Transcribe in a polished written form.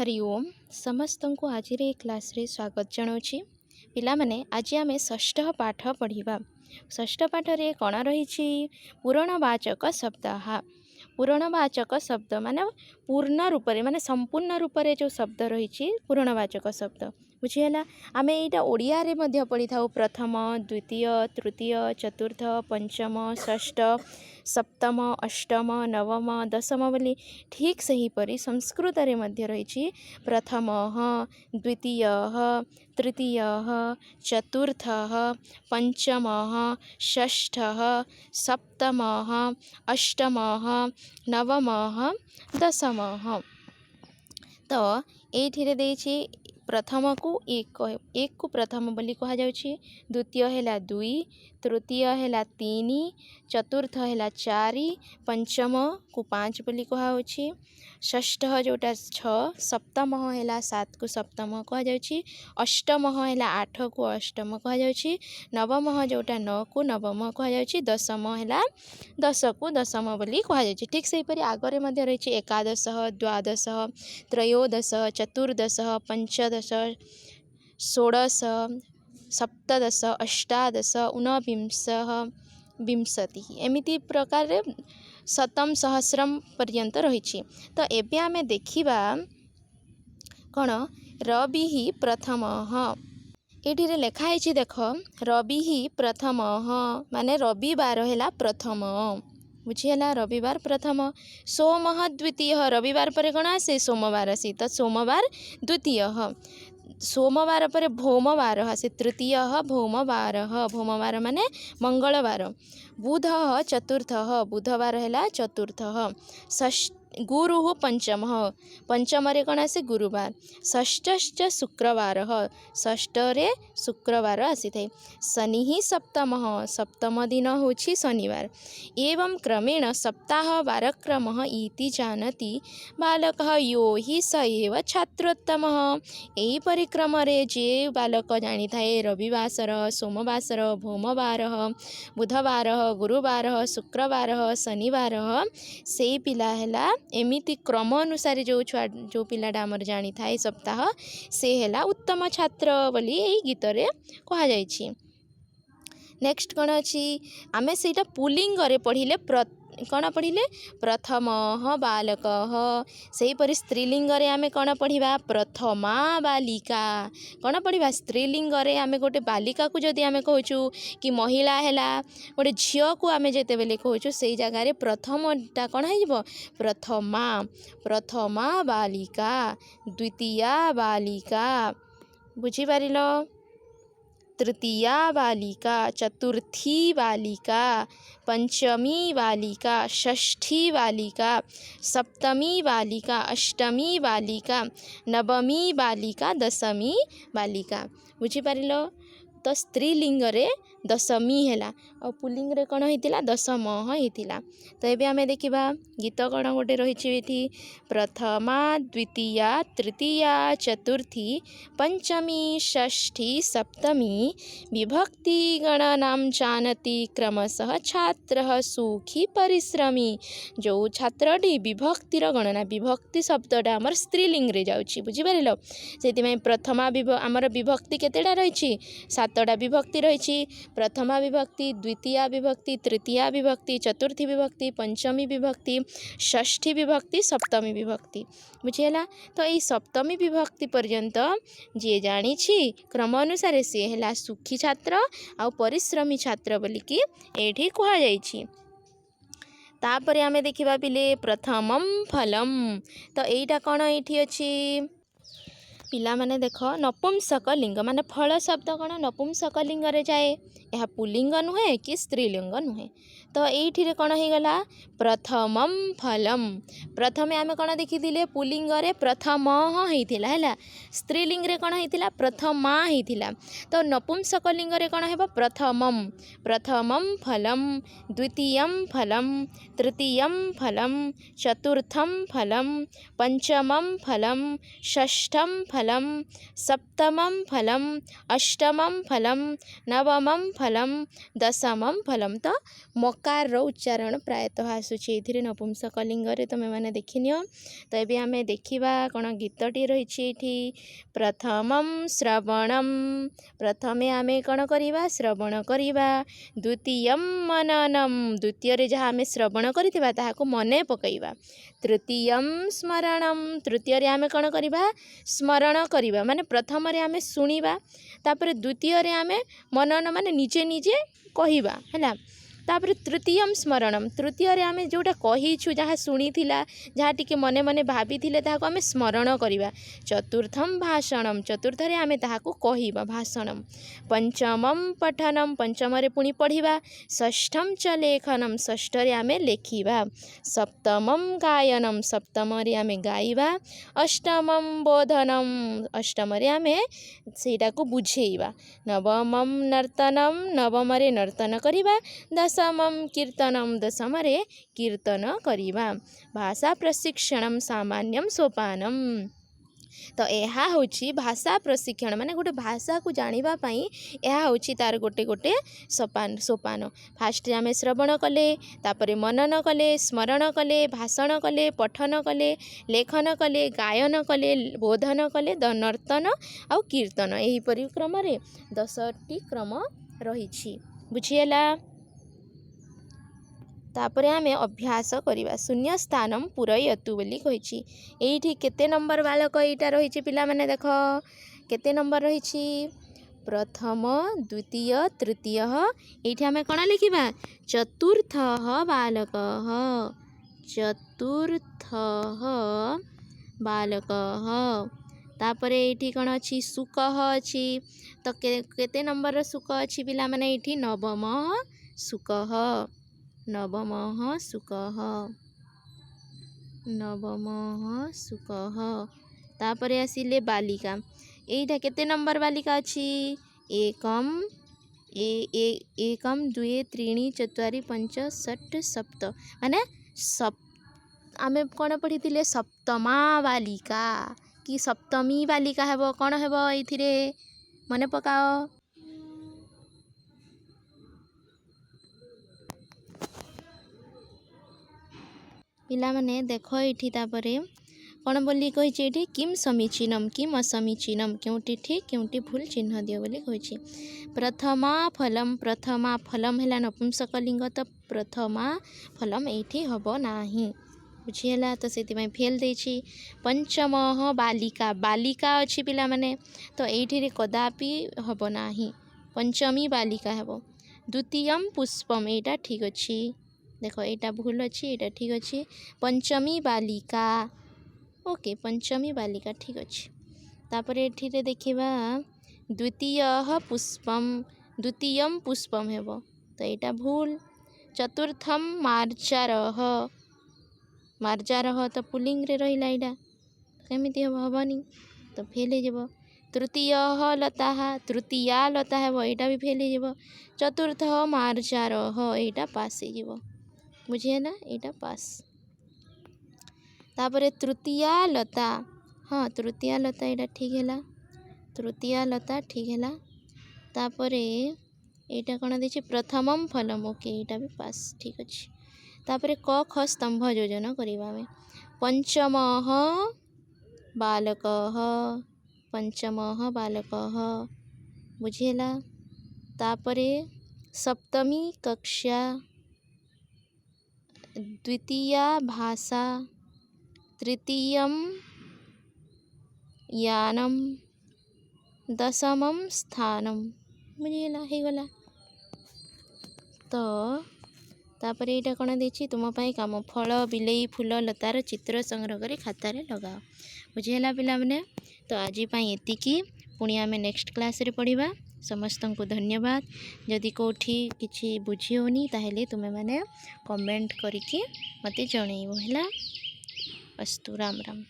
हरि ओम समस्त को आज क्लास रे स्वागत जनाऊँगी पिला माने आज आम षष्ठ पाठ पढ़ा। षष्ठ पाठ रे कौन रही पूरणवाचक शब्द। पूरणवाचक शब्द माने पूर्ण रूप माने संपूर्ण रूप जो शब्द रही पूरणवाचक शब्द बुझीगला। आम यहाँ ओडिया रे मध्य पढ़ी था प्रथम द्वितीय तृतीय चतुर्थ पंचम षष्ठ सप्तम अष्टम नवम दशम बोली ठीक सहीपरि संस्कृत रे मध्य रही प्रथम द्वितीय तृतीय चतुर्थ पंचम षष्ठ सप्तम अष्टम नवम दशम। तो ये प्रथम को एक को प्रथम बोली कह जाउछि, द्वितीय है दुई, तृतीय है तीन, चतुर्थ है चारि, पंचम को पाँच बोली कहुछि, षष्ठ जोटा 6, सप्तम है 7 को सप्तम कह जाउछि, अष्टम है 8 को अष्टम कह जाउछि, नवम जोटा 9 को नवम कह जाउछि, दशम है 10 को दशम बोली कह जाउछि। ठीक सेहीपरि आगरे मध्य रही एकादश द्वादश त्रयोदश चतुर्दश पंचदश षोडश सप्तदश अष्टादश ऊनविंश विंशति एमिति प्रकार शतम सहस्रम पर्यंत रही। तो एबे आमे देखिबा कौन रवि ही प्रथम ये लिखाई देख रवि ही प्रथम माने रविवार है प्रथम बुझीगला। रविवार प्रथम सोम द्वितीय रविवार पर कौन आसे सोमवार आसी तो सोमवार द्वितीय, सोमवार पर भौमवार आसे तृतीय भौमवार, भौमवार माने मंगलवार, बुध चतुर्थ बुधवार है चतुर्थ, षष्ठ गुरु पंचम पंचम रे कौन आसे गुरुवार, षष्ठ शुक्रवार षष्ठ रे शुक्रवार आसी थे, शनि ही सप्तम सप्तम दिन होछि शनिवार। एवं क्रमेण सप्ताह वारक्रम इति जानति बालक यो ही स एव छात्रोत्तम। यही परिक्रम रे जे बालक जानी थाए रविवासर सोमवासर भौमवार बुधवार गुरुवार शुक्रवार शनिवार से पिला है एमिति क्रम अनुसार जो छुआ जो पिलाटा आमर जानी थाए सप्ताह से है उत्तम छात्र बोली यही गीत रे कहा जाइछि। नेक्स्ट कौन अच्छी आमे सेटा पुलिंग रे पढ़िले कौन पढ़िले प्रथम बालक सेहीपरि स्त्रीलिंग रे आमे कौन पढ़िबा प्रथमा बालिका कौन पढ़िबा स्त्रीलिंग रे आमे गोटे बालिका को जदि आमे कहूचु कि महिला हैला गोटे झियो को आमे जेते बेले कहूचु सेही जगह रे प्रथमटा कौन हो प्रथमा प्रथमा बालिका द्वितीया बालिका बुझी पारिलो, तृतीया बालिका चतुर्थी बालिका पंचमी बालिका षष्ठी बालिका सप्तमी बालिका अष्टमी बालिका नवमी बालिका दशमी बालिका बुझी पारिलो। तो स्त्रीलिंग रे दशमी है और पुलिंग रे कौन होता दशम होता। तो ये आम देखा गीत कौन गोटे रही प्रथमा द्वितीया तृतीया चतुर्थी पंचमी षष्ठी सप्तमी विभक्ति गणनाम जानती क्रमशः छात्र सुखी परिश्रमी। जो छात्रटी विभक्तिर गणना विभक्ति शब्दटा आमर स्त्रीलिंग रे जाउछि बुझिपारिलो। से प्रथमा आमर विभक्ति केतेटा रही सातटा विभक्ति रही प्रथमा विभक्ति द्वितीया विभक्ति तृतीया विभक्ति चतुर्थी विभक्ति पंचमी विभक्ति षष्ठी विभक्ति सप्तमी विभक्ति बुझीगला। तो यही सप्तमी विभक्ति पर्यंत जी जानी क्रम अनुसार सी है सुखी छात्र आ परिश्रमी छात्र बोलिकी एठी कहा जाइछि। तापर आमे देखिबा पिले प्रथमम फलम। तो यहीटा कौन ये अच्छी पिला माने देख नपुंसक लिंग माने फल शब्द कौन नपुंसक लिंग रे जाए, यह पुलिंग नुहे कि स्त्रीलिंग नुहे। तो ये कौन हो गला प्रथमम फलम। प्रथमे आमे कौन देखी पुलिंग रे प्रथम होता है स्त्रीलिंग रे कौन होता प्रथमा होता। तो नपुंसक लिंग रे कौन हो प्रथमम प्रथमम फलम द्वितीयम फलम तृतीयम फलम चतुर्थम फलम पंचमम फलम षष्ठम फलम फलं सप्तमं फलं अष्टमं फलं नवमं फलं दशमं फलं। तो मकार उच्चारण प्रायतः आसूची एथिरे नपुंसकलिंगरे तुम मैंने देखिनियो। तो ये आम देखा कौन गीतटी रही प्रथमं श्रवणं प्रथमे आम कौन करवा श्रवण करवा द्वितीयं मननं द्वितीय जहाँ आम श्रवण करथिबा ताहाको मने पकईवा तृतीयं स्मरणं तृतीय आम कौन करवा स्मरण करवा माने प्रथम आम शुणा तापर द्वितीय आम मनन माने निजे निजे कहवा है तापर तृतीयं स्मरणं तृतीय आम जोटा कहीछु जहाँ शुणी जहाँ टिके मने मने भाभी ताहाको आम स्मरण करवा चतुर्थं भाषणं चतुर्थ आम ताहाको कहवा भाषणं पंचमं पठनं पंचम पुणी पढ़ा षष्ठं च लेखनं षष्ठ आम लेखिबा सप्तमं गायनं सप्तम आम गाइबा अष्टमं बोधनं अष्टम आम सेटा को बुझेइबा नवमं नर्तनं नवम नर्तन करिबा दशमं कीर्तनं दशम कीर्तन करिबा भाषा प्रशिक्षण सामान्यम सोपानम। तो यह हूँ भाषा प्रशिक्षण माने गोटे भाषा को जानिबा पई यह हूँ तार गोटे गोटे सोपान फास्ट आम श्रवण कले तापरे मनन कले स्मरण कले भाषण कले पठन कले लेखन कले गायन कले बोधन कले नर्तन आउ कीर्तन यहीपरि क्रम 10टी क्रम रही बुझीगला। तापर आम अभ्यास करवा शून्य स्थान पूरयतु बोली कही एठी केते नंबर बालक यहाँ रही पिला माने देख केते नंबर रही प्रथम द्वितीय तृतीय ये आम कौन लिखा चतुर्थ बालक चतुर्थ बालक तापर ये कौन अच्छी सुख अच्छी तो केते नंबर सुख अच्छी पिला माने ये नवम सुख नवम सुख नवम सुख तापर आसिले बालिका यहीटा केते नंबर बालिका अच्छी एकम एकम द्वे त्रीणि चत्वारि पंच षट् सप्त माने आमे कौन पढ़ी थिले सप्तमा बालिका कि सप्तमी बालिका हेबो कौन हेबो एथिरे मने पकाओ पिला माने देख ये तापरे कौन बोली कही किम समीचीनम किम असमीचीनम क्योंटी ठीक क्योंटी भूल चिन्ह दियो बोली कही प्रथमा फलम है नपुंसकलिंग तो प्रथमा फलम ये हम नाही बुझीगला। तो से फेल देछि पंचम बालिका बालिका अच्छी पिला माने तो ये कदापि हम नाही पंचमी बालिका हेब द्वितीयम पुष्पम यहाँ ठीक अच्छी देख यहाँ भूल अच्छी यहाँ ठीक अच्छी पंचमी बालिका ओके पंचमी बालिका ठीक अच्छी तापर ये देखा द्वितीय पुष्पम द्वितीयम पुष्पम हेब तो यहाँ भूल चतुर्थम मार्जारः मार्जारः तो पुलिंग रे रहिला यहाँ केमिति हेबनी तो फेल हो तृतीय लता तृतीया लता हेब यहाँ भी फेल हो चतुर्थ मार्जारः यहाँ पास हो बुझीगला यहाँ पास तापर तृतीया लता हाँ तृतीया लता यहाँ ठीक है तृतीया लता ठीक है तापर यहाँ कौन देखिए प्रथमम फलम ओके यहाँ भी पास ठीक अच्छे तापर क ख स्तंभ योजन करवा पंचम बालक बुझीगला तापर सप्तमी कक्षा द्वितीया भाषा तृतीयम यानम दशमम स्थानम बुझीगला हो गला। तो तापर यहाँ कौन देखिए तुम काम फल बिलेई फूल लतार चित्र संग्रह कर खातार लगाओ बुझीगला पिला माने। तो आज एतिकी पुणी आम नेक्स्ट क्लास रे पढ़ा समस्त को धन्यवाद जदि कौटी किसी बुझी होनी ताहेले तुमे माने कमेंट करके मते जणैबो हैला। अस्तु राम राम।